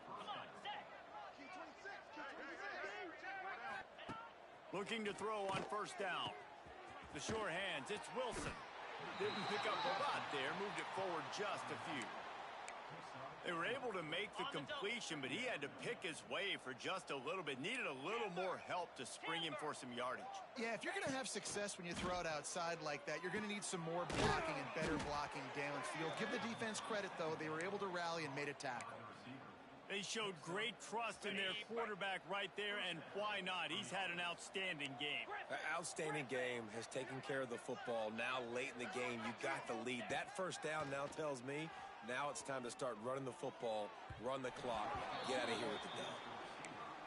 Come on, set. Looking to throw on first down. The sure hands, it's Wilson. Didn't pick up a lot there, moved it forward just a few. They were able to make the completion, but he had to pick his way for just a little bit. Needed a little more help to spring him for some yardage. Yeah, if you're going to have success when you throw it outside like that, you're going to need some more blocking and better blocking downfield. Give the defense credit, though. They were able to rally and made a tackle. They showed great trust in their quarterback right there, and why not? He's had an outstanding game. An outstanding game, has taken care of the football. Now late in the game, you got the lead. That first down now tells me now it's time to start running the football, run the clock, get out of here with the dub.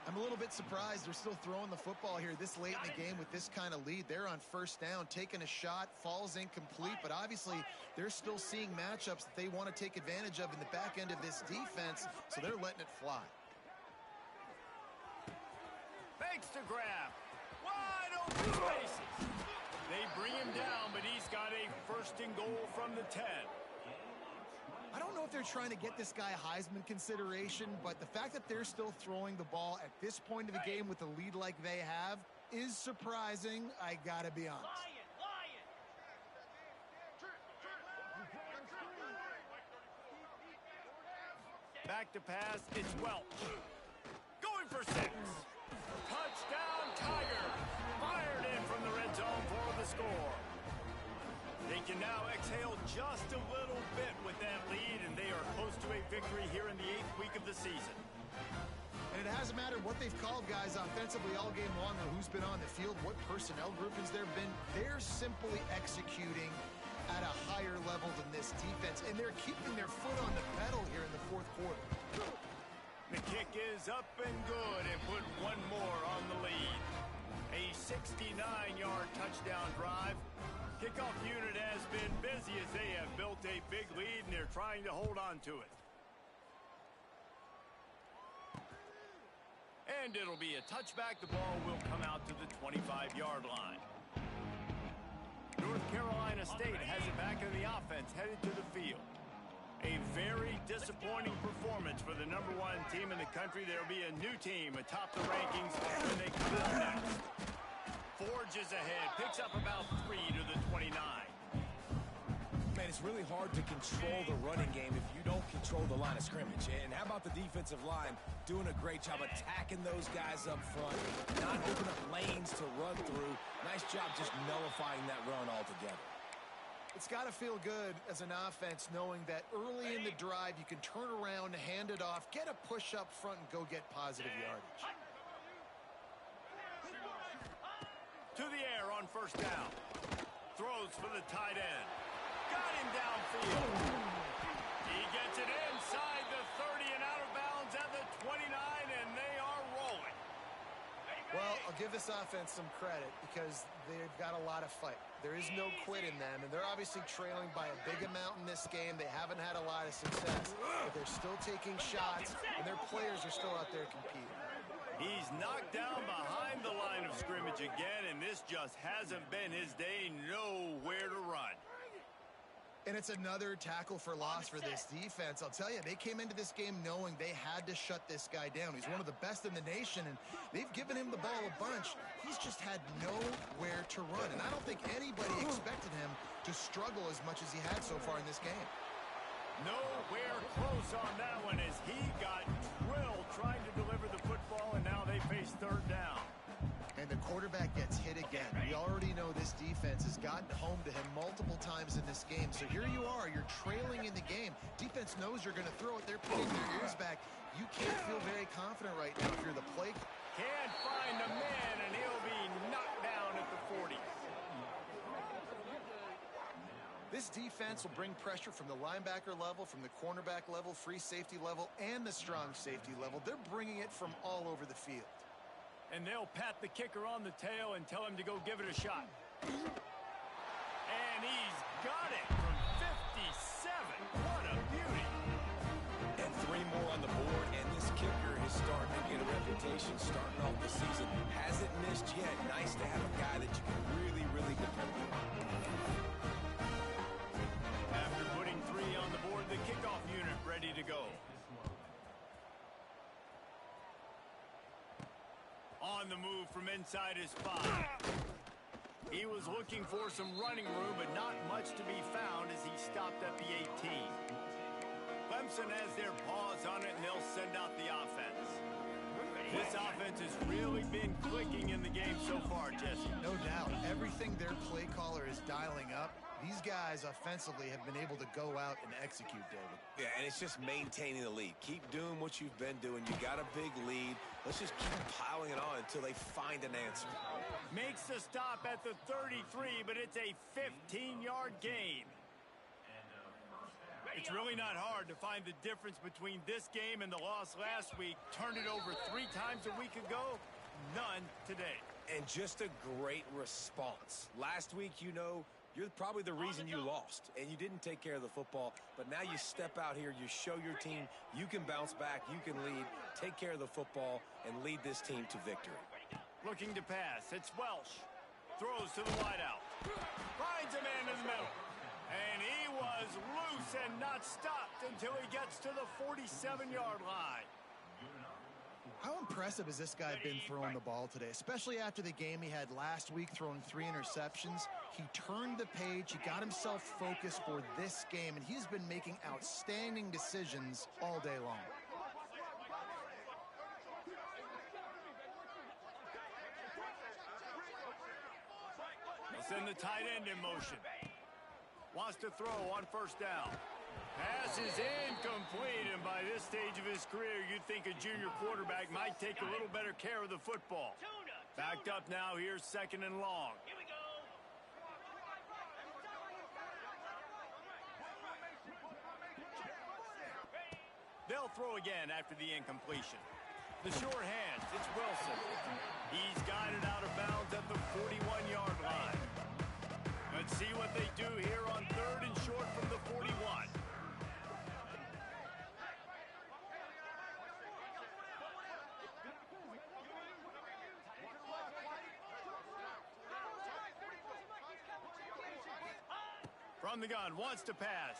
I'm a little bit surprised they're still throwing the football here this late in the game with this kind of lead. They're on first down, taking a shot, falls incomplete, but obviously they're still seeing matchups that they want to take advantage of in the back end of this defense, so they're letting it fly. Fakes to grab. Wide open spaces. They bring him down, but he's got a first and goal from the 10. I don't know if they're trying to get this guy Heisman consideration, but the fact that they're still throwing the ball at this point of the game with the lead like they have is surprising, I gotta be honest. Back to pass, it's Welch. Going for 6. Touchdown, Tiger. Fired in from the red zone for the score. They can now exhale just a little bit with that lead, and they are close to a victory here in the 8th week of the season. And it hasn't mattered what they've called guys offensively all game long or who's been on the field, what personnel groupings there have been. They're simply executing at a higher level than this defense, and they're keeping their foot on the pedal here in the fourth quarter. The kick is up and good, and put one more on the lead. A 69-yard touchdown drive. Kickoff unit has been busy as they have built a big lead, and they're trying to hold on to it. And it'll be a touchback. The ball will come out to the 25-yard line. North Carolina State has it back in the offense, headed to the field. A very disappointing performance for the #1 team in the country. There'll be a new team atop the rankings when they come out next. Forges ahead, picks up about 3 to the 29. Man, it's really hard to control the running game if you don't control the line of scrimmage. And how about the defensive line doing a great job attacking those guys up front, not opening up lanes to run through. Nice job just nullifying that run altogether. It's got to feel good as an offense knowing that early in the drive you can turn around, hand it off, get a push up front, and go get positive yardage. To the air on first down. Throws for the tight end. Got him downfield. He gets it inside the 30 and out of bounds at the 29, and they are rolling. Well, I'll give this offense some credit because they've got a lot of fight. There is no quit in them, and they're obviously trailing by a big amount in this game. They haven't had a lot of success, but they're still taking shots, and their players are still out there competing. He's knocked down behind the line of scrimmage again, and this just hasn't been his day. Nowhere to run. And it's another tackle for loss for this defense. I'll tell you, they came into this game knowing they had to shut this guy down. He's one of the best in the nation, and they've given him the ball a bunch. He's just had nowhere to run, and I don't think anybody expected him to struggle as much as he had so far in this game. Nowhere close on that one as he got drilled trying to deliver the football, and now they face third down. And the quarterback gets hit again. We already know this defense has gotten home to him multiple times in this game. So here you are, you're trailing in the game. Defense knows you're going to throw it. They're putting their ears back. You can't feel very confident right now if you're the play. Can't find the man, and he'll be knocked down at the 40. This defense will bring pressure from the linebacker level, from the cornerback level, free safety level, and the strong safety level. They're bringing it from all over the field. And they'll pat the kicker on the tail and tell him to go give it a shot. And he's got it from 57. What a beauty. And 3 more on the board, and this kicker is starting to get a reputation starting off the season. Hasn't missed yet. Nice to have a guy that you can really, really depend on. After putting 3 on the board, the kickoff unit ready to go. On the move from inside his 5. He was looking for some running room, but not much to be found as he stopped at the 18. Clemson has their paws on it, and they'll send out the offense. This offense has really been clicking in the game so far, Jesse. No doubt. Everything their play caller is dialing up, these guys offensively have been able to go out and execute, David. Yeah, and it's just maintaining the lead. Keep doing what you've been doing. You got a big lead. Let's just keep piling it on until they find an answer. Makes the stop at the 33, but it's a 15-yard gain. It's really not hard to find the difference between this game and the loss last week. Turned it over 3 times a week ago, none today. And just a great response. Last week, you know, you're probably the reason you lost, and you didn't take care of the football. But now you step out here, you show your team you can bounce back, you can lead, take care of the football, and lead this team to victory. Looking to pass. It's Welsh. Throws to the wideout. Finds a man in the middle. And he was loose and not stopped until he gets to the 47-yard line. How impressive has this guy been throwing the ball today, especially after the game he had last week throwing 3 interceptions? He turned the page. He got himself focused for this game, and he's been making outstanding decisions all day long. They'll send the tight end in motion. Wants to throw on first down. Pass is incomplete, and by this stage of his career, you'd think a junior quarterback might take a little better care of the football. Backed up now, here's 2nd and long. Here we go. They'll throw again after the incompletion. The short hands, it's Wilson. He's got it out of bounds at the 41-yard line. Let's see what they do here on 3rd and short from the 41. From the gun, wants to pass.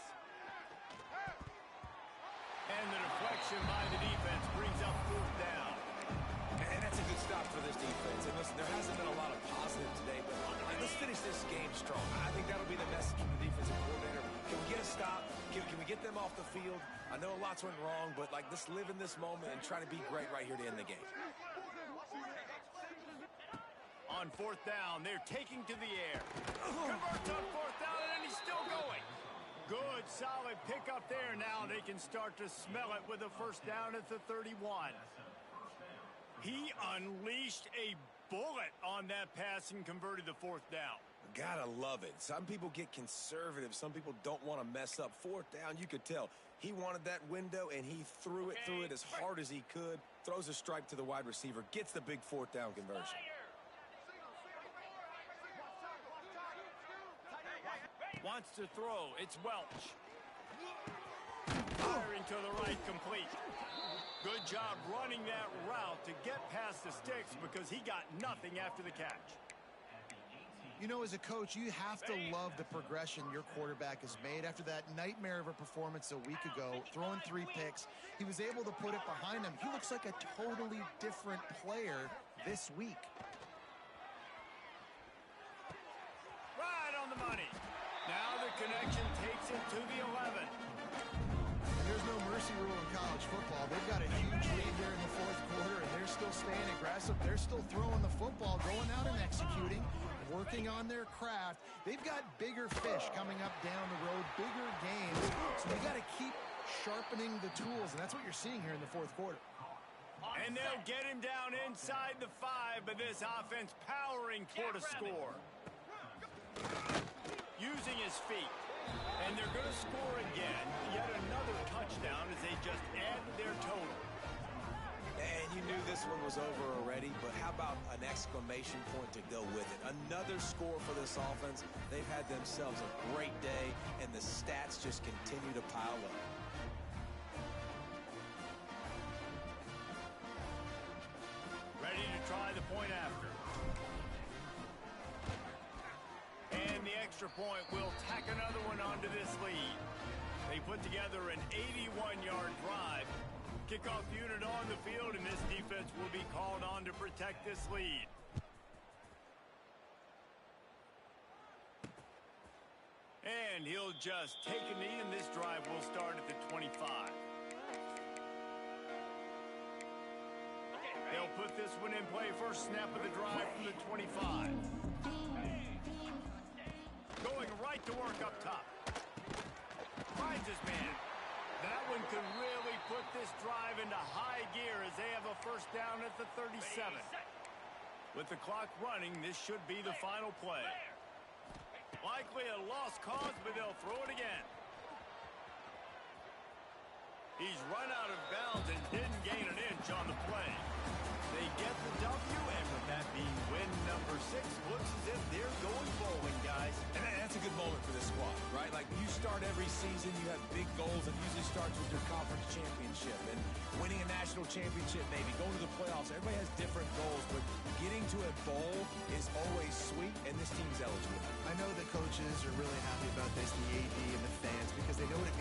And the deflection by the defense brings up 4th down. And that's a good stop for this defense. And listen, there hasn't been a lot of positive today, but let's finish this game strong. I think that'll be the message from the defensive coordinator. Can we get a stop? Can we get them off the field? I know lots went wrong, but like, let's live in this moment and try to be great right here to end the game. On 4th down, they're taking to the air. Converts on 4th down, and then he's still going. Good, solid pickup there. Now they can start to smell it with a 1st down at the 31. He unleashed a bullet on that pass and converted the 4th down. Gotta love it. Some people get conservative. Some people don't want to mess up. 4th down, you could tell. He wanted that window, and he threw it as hard as he could. Throws a strike to the wide receiver. Gets the big 4th down conversion. Wants to throw. It's Welch. Firing to the right, complete. Good job running that route to get past the sticks because he got nothing after the catch. You know, as a coach, you have to love the progression your quarterback has made. After that nightmare of a performance a week ago, throwing 3 picks, he was able to put it behind him. He looks like a totally different player this week. Right on the money. Now the connection takes him to the 11. There's no mercy rule in college football. They've got a huge lead here in the 4th quarter, and they're still staying aggressive. They're still throwing the football, going out and executing, working on their craft. They've got bigger fish coming up down the road, bigger games. So they got to keep sharpening the tools, and that's what you're seeing here in the 4th quarter. And they'll get him down inside the 5, but this offense powering toward a score. Using his feet. And they're going to score again. Yet another touchdown as they just added their total. And you knew this one was over already, but how about an exclamation point to go with it? Another score for this offense. They've had themselves a great day, and the stats just continue to pile up. Ready to try the point after. And the extra point will tack another one onto this lead. They put together an 81-yard drive. Kickoff unit on the field, and this defense will be called on to protect this lead. And he'll just take a knee, and this drive will start at the 25. They'll put this one in play. First snap of the drive from the 25. Going right to work up top. Finds his man. That one could really put this drive into high gear as they have a first down at the 37. With the clock running, this should be the final play. Likely a lost cause, but they'll throw it again. He's run out of bounds and didn't gain an inch on the play. They get the W, and with that being win number 6, looks as if they're going bowling, guys. And that's a good moment for this squad, right? Like, you start every season, you have big goals, and usually starts with your conference championship and winning a national championship, maybe going to the playoffs. Everybody has different goals, but getting to a bowl is always sweet, and this team's eligible. I know the coaches are really happy about this, the AD and the fans, because they know what it